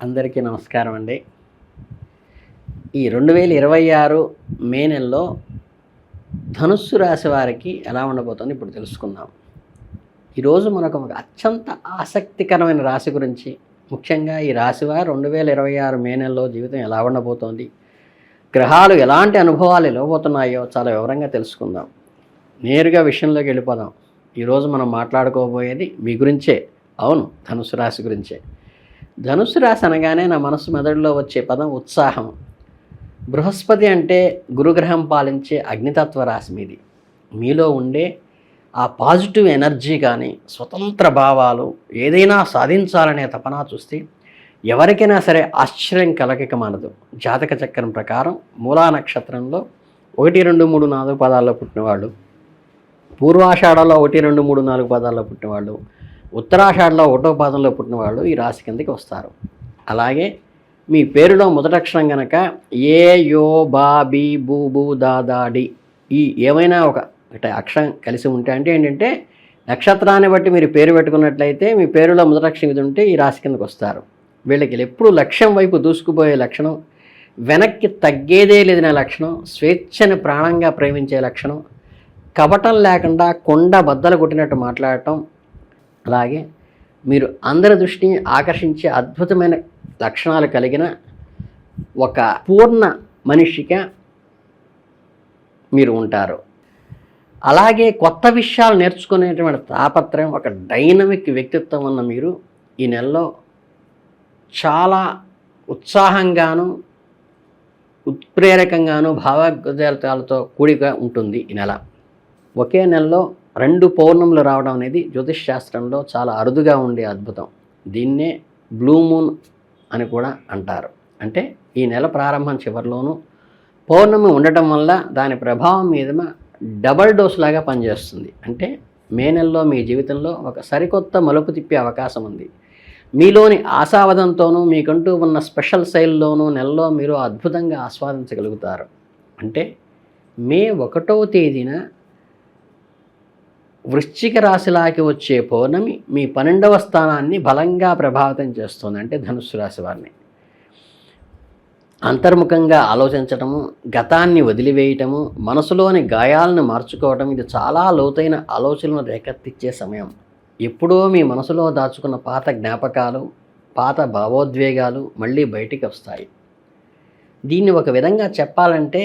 అందరికీ నమస్కారం అండి. ఈ 2026 మే నెలలో ధనుస్సు రాశి వారికి ఎలా ఉండబోతుందో ఇప్పుడు తెలుసుకుందాం. ఈరోజు మనకు ఒక అత్యంత ఆసక్తికరమైన రాశి గురించి, ముఖ్యంగా ఈ రాశి వారు 2026 మే నెలలో జీవితం ఎలా ఉండబోతోంది, గ్రహాలు ఎలాంటి అనుభవాలు ఇవ్వబోతున్నాయో చాలా వివరంగా తెలుసుకుందాం. నేరుగా విషయంలోకి వెళ్ళిపోదాం. ఈరోజు మనం మాట్లాడుకోబోయేది మీ గురించే. అవును, ధనుసు రాశి గురించే. ధనుసు రాశి అనగానే నా మనసు మెదడులో వచ్చే పదం ఉత్సాహం. బృహస్పతి అంటే గురుగ్రహం పాలించే అగ్నితత్వ రాశి మీది. మీలో ఉండే ఆ పాజిటివ్ ఎనర్జీ కానీ, స్వతంత్ర భావాలు, ఏదైనా సాధించాలనే తపన చూస్తే ఎవరికైనా సరే ఆశ్చర్యం కలగక మానదు. జాతక చక్రం ప్రకారం మూలా నక్షత్రంలో 1, 2, 3, 4 పదాల్లో పుట్టినవాళ్ళు, పూర్వాషాఢలో 1, 2, 3, 4 పదాల్లో పుట్టినవాళ్ళు, ఉత్తరాషాఢలో 1వ పాదంలో పుట్టిన వాళ్ళు ఈ రాశి కిందకి వస్తారు. అలాగే మీ పేరులో మొదటి అక్షరం కనుక ఏ, యో, బా, బి, బూ, బూ, దా, దా, డి ఈ ఏమైనా ఒక అక్షరం కలిసి ఉంటే అంటే ఏంటంటే నక్షత్రాన్ని బట్టి మీరు పేరు పెట్టుకున్నట్లయితే మీ పేరులో మొదటి అక్షరం ఇది ఉంటే ఈ రాశి కిందకి వస్తారు. వీళ్ళకి ఎప్పుడు లక్ష్యం వైపు దూసుకుపోయే లక్షణం, వెనక్కి తగ్గేదే లేదనే లక్షణం, స్వేచ్ఛని ప్రాణంగా ప్రేమించే లక్షణం, కపటం లేకుండా కొండ బద్దలు కొట్టినట్టు మాట్లాడటం, అలాగే మీరు అందరి దృష్టిని ఆకర్షించే అద్భుతమైన లక్షణాలు కలిగిన ఒక పూర్ణ మనిషిగా మీరు ఉంటారు. అలాగే కొత్త విషయాలు నేర్చుకునేటువంటి తాపత్రయం, ఒక డైనమిక్ వ్యక్తిత్వం ఉన్న మీరు ఈ నెలలో చాలా ఉత్సాహంగాను, ఉత్ప్రేరకంగాను, భావోద్వేగాలతో కూడిక ఉంటుంది ఈ నెల. ఒకే నెలలో 2 పౌర్ణములు రావడం అనేది జ్యోతిష్ శాస్త్రంలో చాలా అరుదుగా ఉండే అద్భుతం. దీన్నే బ్లూ మూన్ అని కూడా అంటారు. అంటే ఈ నెల ప్రారంభం చివరిలోనూ పౌర్ణమి ఉండటం వల్ల దాని ప్రభావం మీద డబల్ డోస్ లాగా పనిచేస్తుంది. అంటే మే నెలలో మీ జీవితంలో ఒక సరికొత్త మలుపు తిప్పే అవకాశం ఉంది. మీలోని ఆశావాదంతోనూ, మీకంటూ ఉన్న స్పెషల్ శైలిలోనూ నెలలో మీరు అద్భుతంగా ఆస్వాదించగలుగుతారు. అంటే మే 1వ తేదీన వృశ్చిక రాశిలాకి వచ్చే పౌర్ణమి మీ 12వ స్థానాన్ని బలంగా ప్రభావితం చేస్తుంది. అంటే ధనుస్సు రాశి వారిని అంతర్ముఖంగా ఆలోచించటము, గతాన్ని వదిలివేయటము, మనసులోని గాయాలను మార్చుకోవటం, ఇది చాలా లోతైన ఆలోచనలు రేకెత్తిచ్చే సమయం. ఎప్పుడో మీ మనసులో దాచుకున్న పాత జ్ఞాపకాలు, పాత భావోద్వేగాలు మళ్ళీ బయటికి వస్తాయి. దీన్ని ఒక విధంగా చెప్పాలంటే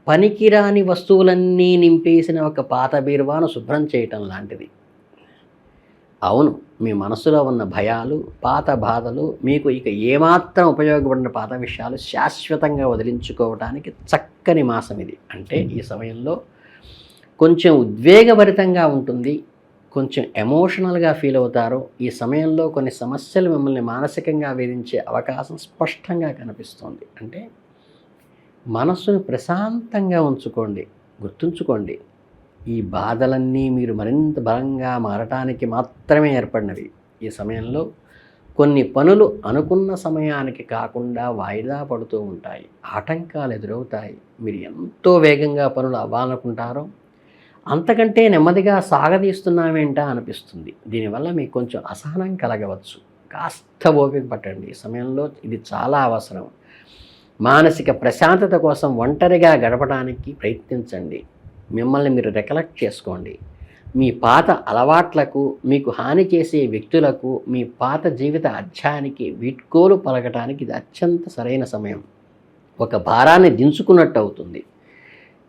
పనికిరాని వస్తువులన్నీ నింపేసిన ఒక పాత బీరువాను శుభ్రం చేయటం లాంటిది. అవును, మీ మనసులో ఉన్న భయాలు, పాత బాధలు, మీకు ఇక ఏమాత్రం ఉపయోగపడిన పాత విషయాలు శాశ్వతంగా వదిలించుకోవడానికి చక్కని మాసం ఇది. అంటే ఈ సమయంలో కొంచెం ఉద్వేగభరితంగా ఉంటుంది, కొంచెం ఎమోషనల్గా ఫీల్ అవుతారు. ఈ సమయంలో కొన్ని సమస్యలు మిమ్మల్ని మానసికంగా వేధించే అవకాశం స్పష్టంగా కనిపిస్తుంది. అంటే మనస్సును ప్రశాంతంగా ఉంచుకోండి. గుర్తుంచుకోండి, ఈ బాధలన్నీ మీరు మరింత బలంగా మారటానికి మాత్రమే ఏర్పడినవి. ఈ సమయంలో కొన్ని పనులు అనుకున్న సమయానికి కాకుండా వాయిదా పడుతూ ఉంటాయి, ఆటంకాలు ఎదురవుతాయి. మీరు ఎంతో వేగంగా పనులు అవ్వాలనుకుంటారో అంతకంటే నెమ్మదిగా సాగదీస్తున్నామేంటా అనిపిస్తుంది. దీనివల్ల మీకు కొంచెం అసహనం కలగవచ్చు. కాస్త ఓపిక పట్టండి. ఈ సమయంలో ఇది చాలా అవసరం. మానసిక ప్రశాంతత కోసం ఒంటరిగా గడపడానికి ప్రయత్నించండి. మిమ్మల్ని మీరు రికలెక్ట్ చేసుకోండి. మీ పాత అలవాట్లకు, మీకు హాని చేసే వ్యక్తులకు, మీ పాత జీవిత అధ్యాయానికి వీడ్కోలు పలకటానికి ఇది అత్యంత సరైన సమయం. ఒక భారాన్ని దించుకున్నట్టు అవుతుంది.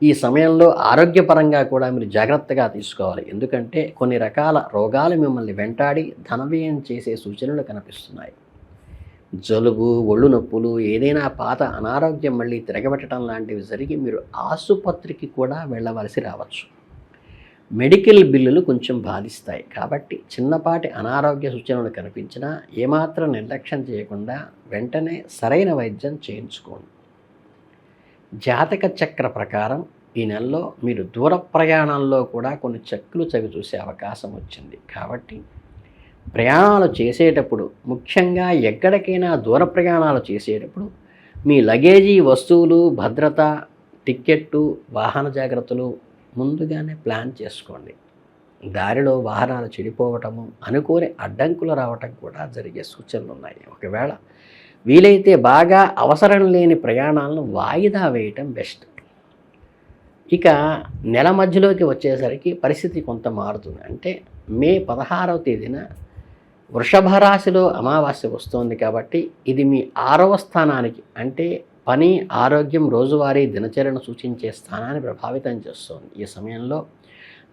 ఈ సమయంలో ఆరోగ్యపరంగా కూడా మీరు జాగ్రత్తగా తీసుకోవాలి. ఎందుకంటే కొన్ని రకాల రోగాలు మిమ్మల్ని వెంటాడి ధనవ్యయం చేసే సూచనలు కనిపిస్తున్నాయి. జలుబు, ఒళ్ళు నొప్పులు, ఏదైనా పాత అనారోగ్యం మళ్ళీ తిరగబెట్టడం లాంటివి జరిగి మీరు ఆసుపత్రికి కూడా వెళ్ళవలసి రావచ్చు. మెడికల్ బిల్లులు కొంచెం బాధిస్తాయి. కాబట్టి చిన్నపాటి అనారోగ్య సూచనలు కనిపించినా ఏమాత్రం నిర్లక్ష్యం చేయకుండా వెంటనే సరైన వైద్యం చేయించుకోండి. జాతక చక్ర ప్రకారం ఈ నెలలో మీరు దూర ప్రయాణాల్లో కూడా కొన్ని చెక్కులు చవి చూసే అవకాశం వచ్చింది. కాబట్టి ప్రయాణాలు చేసేటప్పుడు, ముఖ్యంగా ఎక్కడికైనా దూర ప్రయాణాలు చేసేటప్పుడు మీ లగేజీ, వస్తువులు, భద్రత, టిక్కెట్టు, వాహన జాగ్రత్తలు ముందుగానే ప్లాన్ చేసుకోండి. దారిలో వాహనాలు చెడిపోవటము, అనుకోని అడ్డంకులు రావటం కూడా జరిగే సూచనలు ఉన్నాయి. ఒకవేళ వీలైతే బాగా అవసరం లేని ప్రయాణాలను వాయిదా వేయటం బెస్ట్. ఇక నెల మధ్యలోకి వచ్చేసరికి పరిస్థితి కొంత మారుతుంది. అంటే మే 16వ తేదీన వృషభ రాశిలో అమావాస్య వస్తోంది కాబట్టి ఇది మీ 6వ స్థానానికి, అంటే పని, ఆరోగ్యం, రోజువారీ దినచర్యను సూచించే స్థానాన్ని ప్రభావితం చేస్తుంది. ఈ సమయంలో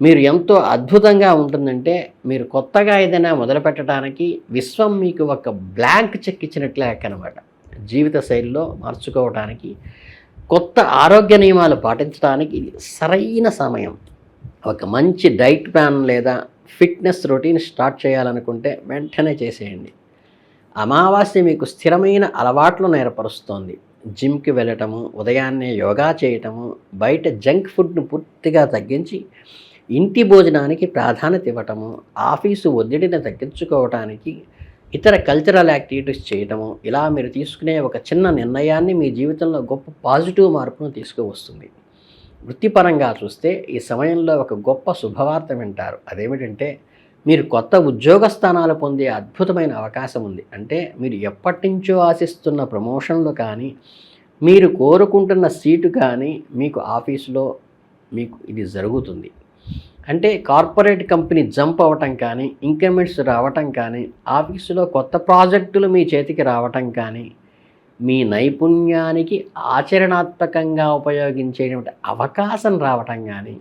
మీరు ఎంతో అద్భుతంగా ఉంటుందంటే, మీరు కొత్తగా ఏదైనా మొదలుపెట్టడానికి విశ్వం మీకు ఒక బ్లాంక్ చెక్ ఇచ్చినట్లే అనమాట. జీవిత శైలిలో మార్చుకోవడానికి, కొత్త ఆరోగ్య నియమాలు పాటించడానికి ఇది సరైన సమయం. ఒక మంచి డైట్ ప్లాన్ లేదా ఫిట్నెస్ రొటీన్ స్టార్ట్ చేయాలనుకుంటే వెంటనే చేసేయండి. అమావాస్య మీకు స్థిరమైన అలవాట్లను ఏర్పరుస్తోంది. జిమ్కి వెళ్ళటము, ఉదయాన్నే యోగా చేయటము, బయట జంక్ ఫుడ్ను పూర్తిగా తగ్గించి ఇంటి భోజనానికి ప్రాధాన్యత ఇవ్వటము, ఆఫీసు ఒత్తిడిని తగ్గించుకోవటానికి ఇతర కల్చరల్ యాక్టివిటీస్ చేయటము, ఇలా మీరు తీసుకునే ఒక చిన్న నిర్ణయాన్ని మీ జీవితంలో గొప్ప పాజిటివ్ మార్పును తీసుకువస్తుంది. వృత్తిపరంగా చూస్తే ఈ సమయంలో ఒక గొప్ప శుభవార్త వింటారు. అదేమిటంటే, మీరు కొత్త ఉద్యోగ స్థానాలు పొందే అద్భుతమైన అవకాశం ఉంది. అంటే మీరు ఎప్పటి నుంచో ఆశిస్తున్న ప్రమోషన్లు కానీ, మీరు కోరుకుంటున్న సీటు కానీ మీకు ఆఫీసులో మీకు ఇది జరుగుతుంది. అంటే కార్పొరేట్ కంపెనీ జంప్ అవ్వటం కానీ, ఇంక్రిమెంట్స్ రావటం కానీ, ఆఫీసులో కొత్త ప్రాజెక్టులు మీ చేతికి రావటం కానీ, మీ నైపుణ్యానికి ఆచరణాత్మకంగా ఉపయోగించేటువంటి అవకాశం రావటం కానీ,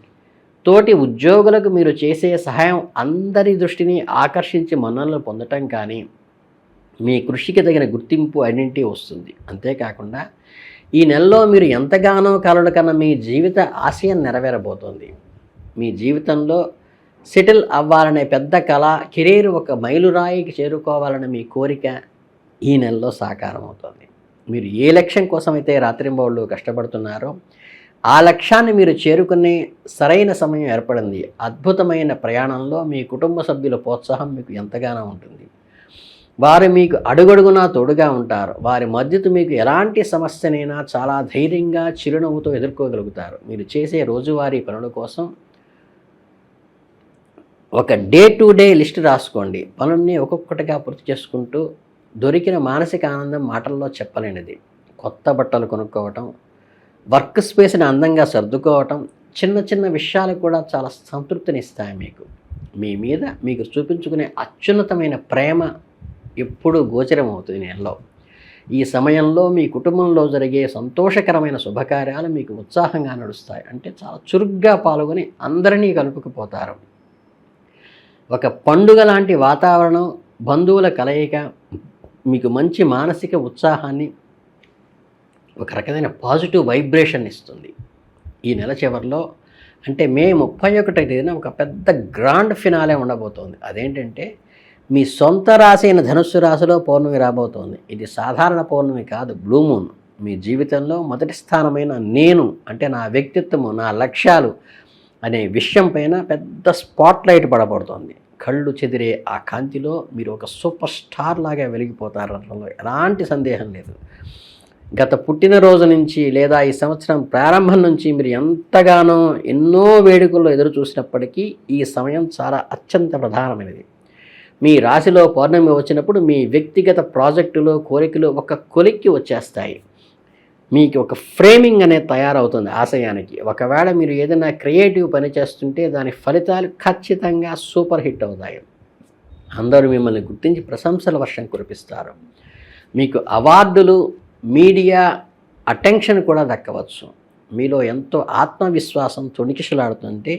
తోటి ఉద్యోగులకు మీరు చేసే సహాయం అందరి దృష్టిని ఆకర్షించి మన్ననలు పొందటం కానీ, మీ కృషికి తగిన గుర్తింపు, ఐడెంటిటీ వస్తుంది. అంతేకాకుండా ఈ నెలలో మీరు ఎంతగానో కలలు కన్నా మీ జీవిత ఆశయం నెరవేరబోతోంది. మీ జీవితంలో సెటిల్ అవ్వాలనే పెద్ద కళ, కెరీర్ ఒక మైలురాయికి చేరుకోవాలనే మీ కోరిక ఈ నెలలో సాకారం అవుతుంది. మీరు ఏ లక్ష్యం కోసమైతే రాత్రింబవళ్ళు కష్టపడుతున్నారో ఆ లక్ష్యాన్ని మీరు చేరుకునే సరైన సమయం ఏర్పడింది. అద్భుతమైన ప్రయాణంలో మీ కుటుంబ సభ్యుల ప్రోత్సాహం మీకు ఎంతగానో ఉంటుంది. వారు మీకు అడుగడుగునా తోడుగా ఉంటారు. వారి మద్దతు మీకు ఎలాంటి సమస్యనైనా చాలా ధైర్యంగా, చిరునవ్వుతో ఎదుర్కోగలుగుతారు. మీరు చేసే రోజువారీ పనుల కోసం ఒక డే టు డే లిస్ట్ రాసుకోండి. పనుల్ని ఒక్కొక్కటిగా పూర్తి చేసుకుంటూ దొరికిన మానసిక ఆనందం మాటల్లో చెప్పలేనిది. కొత్త బట్టలు కొనుక్కోవటం, వర్క్ స్పేస్ని అందంగా సర్దుకోవటం, చిన్న చిన్న విషయాలు కూడా చాలా సంతృప్తినిస్తాయి మీకు. మీ మీద మీకు చూపించుకునే అత్యున్నతమైన ప్రేమ ఎప్పుడూ గోచరం అవుతుంది నెలలో. ఈ సమయంలో మీ కుటుంబంలో జరిగే సంతోషకరమైన శుభకార్యాలు మీకు ఉత్సాహంగా నడుస్తాయి. అంటే చాలా చురుగ్గా పాల్గొని అందరినీ కలుపుకుపోతారు. ఒక పండుగ లాంటి వాతావరణం, బంధువుల కలయిక మీకు మంచి మానసిక ఉత్సాహాన్ని, ఒక రకమైన పాజిటివ్ వైబ్రేషన్ ఇస్తుంది. ఈ నెల చివరిలో అంటే మే 31వ తేదీన ఒక పెద్ద గ్రాండ్ ఫినాలే ఉండబోతోంది. అదేంటంటే, మీ సొంత రాశి అయిన ధనుస్సు రాశిలో పౌర్ణమి రాబోతోంది. ఇది సాధారణ పౌర్ణమి కాదు, బ్లూ మూన్. మీ జీవితంలో మొదటి స్థానమైన నేను, అంటే నా వ్యక్తిత్వము, నా లక్ష్యాలు అనే విషయం పైన పెద్ద స్పాట్లైట్ పడబడుతోంది. కళ్ళు చెదిరే ఆ కాంతిలో మీరు ఒక సూపర్ స్టార్ లాగా వెలిగిపోతారు. అందులో ఎలాంటి సందేహం లేదు. గత పుట్టినరోజు నుంచి లేదా ఈ సంవత్సరం ప్రారంభం నుంచి మీరు ఎంతగానో ఎన్నో వేడుకల్లో ఎదురు చూసినప్పటికీ ఈ సమయం చాలా అత్యంత ప్రధానమైనది. మీ రాశిలో పౌర్ణమి వచ్చినప్పుడు మీ వ్యక్తిగత ప్రాజెక్టులు, కోరికలు ఒక కొలిక్కి వచ్చేస్తాయి. మీకు ఒక ఫ్రేమింగ్ అనేది తయారవుతుంది ఆశయానికి. ఒకవేళ మీరు ఏదైనా క్రియేటివ్ పని చేస్తుంటే దాని ఫలితాలు ఖచ్చితంగా సూపర్ హిట్ అవుతాయి. అందరూ మిమ్మల్ని గుర్తించి ప్రశంసల వర్షం కురిపిస్తారు. మీకు అవార్డులు, మీడియా అటెన్షన్ కూడా దక్కవచ్చు. మీలో ఎంతో ఆత్మవిశ్వాసం తొణికిసలాడుతుంటే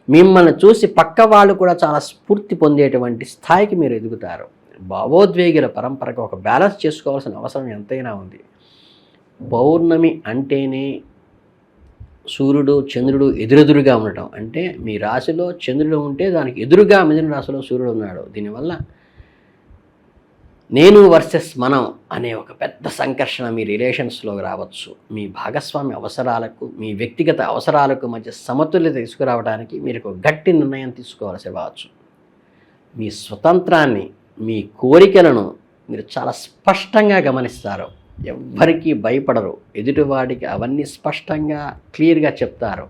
మిమ్మల్ని చూసి పక్క వాళ్ళు కూడా చాలా స్ఫూర్తి పొందేటువంటి స్థాయికి మీరు ఎదుగుతారు. భావోద్వేగుల పరంపరకు ఒక బ్యాలెన్స్ చేసుకోవాల్సిన అవసరం ఎంతైనా ఉంది. పౌర్ణమి అంటేనే సూర్యుడు, చంద్రుడు ఎదురెదురుగా ఉండటం. అంటే మీ రాశిలో చంద్రుడు ఉంటే దానికి ఎదురుగా మిథున రాశిలో సూర్యుడు ఉన్నాడు. దీనివల్ల నేను వర్సెస్ మనం అనే ఒక పెద్ద సంఘర్షణ మీ రిలేషన్స్లో రావచ్చు. మీ భాగస్వామి అవసరాలకు, మీ వ్యక్తిగత అవసరాలకు మధ్య సమతుల్యత తీసుకురావడానికి మీరు ఒక గట్టి నిర్ణయం తీసుకోవాల్సి రావచ్చు. మీ స్వతంత్రాన్ని, మీ కోరికలను మీరు చాలా స్పష్టంగా గమనిస్తారు. ఎవ్వరికీ భయపడరు. ఎదుటివాడికి అవన్నీ స్పష్టంగా, క్లియర్గా చెప్తారు.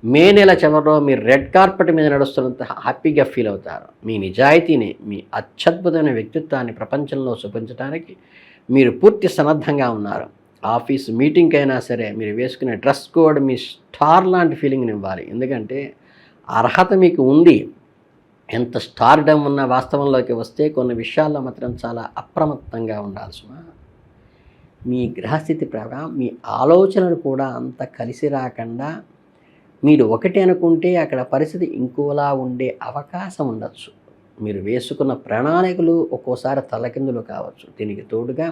మే నెల చివరిలో మీరు రెడ్ కార్పెట్ మీద నడుస్తున్నంత హ్యాపీగా ఫీల్ అవుతారు. మీ నిజాయితీని, మీ అత్యద్భుతమైన వ్యక్తిత్వాన్ని ప్రపంచంలో చూపించడానికి మీరు పూర్తి సన్నద్ధంగా ఉన్నారు. ఆఫీస్ మీటింగ్కి అయినా సరే మీరు వేసుకునే డ్రెస్ కోడ్ మీ స్టార్ లాంటి ఫీలింగ్ని ఇవ్వాలి. ఎందుకంటే అర్హత మీకు ఉంది. ఎంత స్టార్డమ్ ఉన్న వాస్తవంలోకి వస్తే కొన్ని విషయాల్లో మాత్రం చాలా అప్రమత్తంగా ఉండాలి సుమా. మీ గ్రహస్థితి ప్రకారం మీ ఆలోచనలు కూడా అంత కలిసి రాకుండా మీరు ఒకటి అనుకుంటే అక్కడ పరిస్థితి ఇంకోలా ఉండే అవకాశం ఉండొచ్చు. మీరు వేసుకున్న ప్రణాళికలు ఒక్కోసారి తలకిందులు కావచ్చు. దీనికి తోడుగా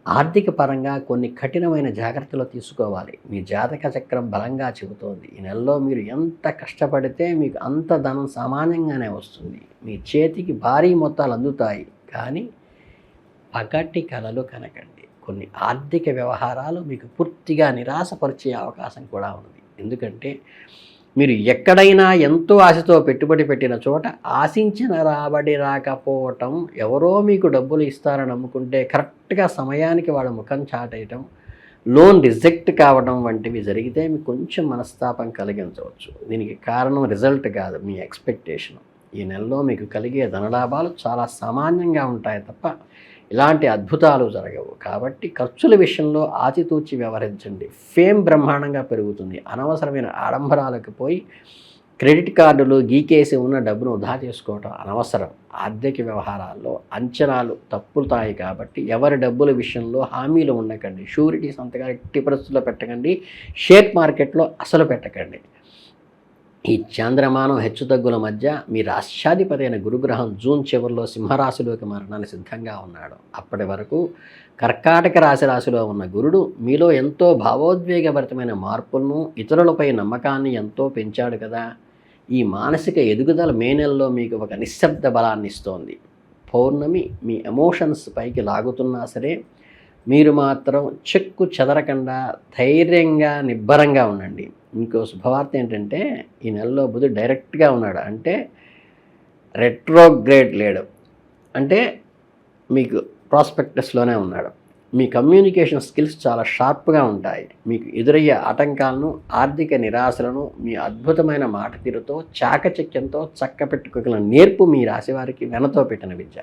ఆర్థిక పరంగా కొన్ని కఠినమైన జాగ్రత్తలు తీసుకోవాలి. మీ జాతక చక్రం బలంగా చెబుతోంది ఈ నెలలో మీరు ఎంత కష్టపడితే మీకు అంత ధనం సామాన్యంగానే వస్తుంది. మీ చేతికి భారీ మొత్తాలు అందుతాయి. కానీ పగటి కలలు కనకండి. కొన్ని ఆర్థిక వ్యవహారాలు మీకు పూర్తిగా నిరాశపరిచే అవకాశం కూడా ఉంది. ఎందుకంటే మీరు ఎక్కడైనా ఎంతో ఆశతో పెట్టుబడి పెట్టిన చోట ఆశించిన రాబడి రాకపోవటం, ఎవరో మీకు డబ్బులు ఇస్తారని నమ్ముకుంటే కరెక్ట్గా సమయానికి వాడు ముఖం చాటేయటం, లోన్ రిజెక్ట్ కావడం వంటివి జరిగితే మీకు కొంచెం మనస్తాపం కలిగించవచ్చు. దీనికి కారణం రిజల్ట్ కాదు, మీ ఎక్స్పెక్టేషన్. ఈ నెలలో మీకు కలిగే ధనలాభాలు చాలా సామాన్యంగా ఉంటాయి తప్ప ఇలాంటి అద్భుతాలు జరగవు. కాబట్టి ఖర్చుల విషయంలో ఆచితూచి వ్యవహరించండి. ఫేమ్ బ్రహ్మాండంగా పెరుగుతుంది. అనవసరమైన ఆడంబరాలకు పోయి క్రెడిట్ కార్డులు గీకేసి ఉన్న డబ్బును వృధా చేసుకోవటం అనవసరం. ఆర్థిక వ్యవహారాల్లో అంచనాలు తప్పుతాయి కాబట్టి ఎవరి డబ్బుల విషయంలో హామీలు ఉండకండి. షూరిటీ సంతకాలు ఎట్టి పరిస్థితుల్లో పెట్టకండి. షేర్ మార్కెట్లో అసలు పెట్టకండి. ఈ చంద్రమానం హెచ్చుతగ్గుల మధ్య మీ రాష్ట్రాధిపతి అయిన గురుగ్రహం జూన్ చివరిలో సింహరాశిలోకి మారడానికి సిద్ధంగా ఉన్నాడు. అప్పటి వరకు కర్కాటక రాశిలో ఉన్న గురుడు మీలో ఎంతో భావోద్వేగభరితమైన మార్పులను, ఇతరులపై నమ్మకాన్ని ఎంతో పెంచాడు కదా. ఈ మానసిక ఎదుగుదల మే నెలలో మీకు ఒక నిశ్శబ్ద బలాన్ని ఇస్తోంది. పౌర్ణమి మీ ఎమోషన్స్ పైకి లాగుతున్నా సరే మీరు మాత్రం చెక్కు చెదరకుండా ధైర్యంగా నిబ్బరంగా ఉండండి. ఇంకో శుభవార్త ఏంటంటే ఈ నెలలో బుధుడు డైరెక్ట్గా ఉన్నాడు. అంటే రెట్రోగ్రేడ్ లేడు, అంటే మీకు ప్రాస్పెక్టస్లోనే ఉన్నాడు. మీ కమ్యూనికేషన్ స్కిల్స్ చాలా షార్ప్గా ఉంటాయి. మీకు ఎదురయ్యే ఆటంకాలను, ఆర్థిక నిరాశలను మీ అద్భుతమైన మాట తీరుతో, చాకచక్యంతో చక్కపెట్టుకోగల నేర్పు మీ రాశివారికి వెనతో పెట్టిన విద్య.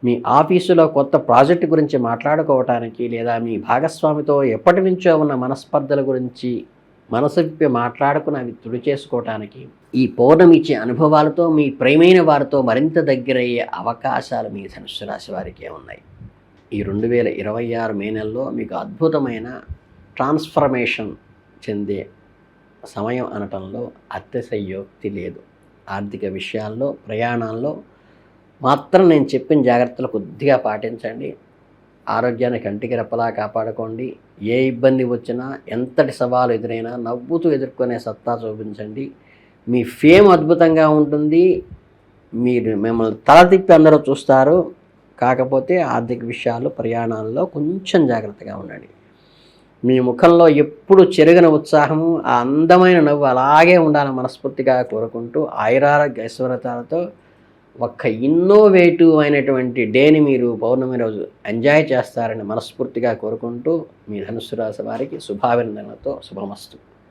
మీ ఆఫీసులో కొత్త ప్రాజెక్టు గురించి మాట్లాడుకోవటానికి లేదా మీ భాగస్వామితో ఎప్పటి నుంచో ఉన్న మనస్పర్ధల గురించి మనసు విప్పి మాట్లాడుకుని అవి తుడి చేసుకోవటానికి ఈ పౌర్ణమి ఇచ్చే అనుభవాలతో మీ ప్రియమైన వారితో మరింత దగ్గరయ్యే అవకాశాలు మీ ధనుస్సు రాశి వారికి ఉన్నాయి. ఈ 2026 మే నెలలో మీకు అద్భుతమైన ట్రాన్స్ఫర్మేషన్ చెందే సమయం అనటంలో అతిశయోక్తి లేదు. ఆర్థిక విషయాల్లో, ప్రయాణాల్లో మాత్రం నేను చెప్పిన జాగ్రత్తలు కొద్దిగా పాటించండి. ఆరోగ్యాన్ని కంటికి రెప్పలా కాపాడుకోండి. ఏ ఇబ్బంది వచ్చినా, ఎంతటి సవాలు ఎదురైనా నవ్వుతూ ఎదుర్కొనే సత్తా చూపించండి. మీ ఫేమ్ అద్భుతంగా ఉంటుంది. మీరు మిమ్మల్ని తల తిప్పి అందరూ చూస్తారు. కాకపోతే ఆర్థిక విషయాలు, ప్రయాణాల్లో కొంచెం జాగ్రత్తగా ఉండండి. మీ ముఖంలో ఎప్పుడు చెరుగని ఉత్సాహము, ఆ అందమైన నవ్వు అలాగే ఉండాలని మనస్ఫూర్తిగా కోరుకుంటూ ఆయురారోగ్య ఐశ్వర్యతలతో ఒక ఇన్నోవేటివ్ అయినటువంటి డేని మీరు పౌర్ణమి రోజు ఎంజాయ్ చేస్తారని మనస్ఫూర్తిగా కోరుకుంటూ మీ ధనుస్సు రాశి వారికి శుభాభినందనలతో శుభమస్తు.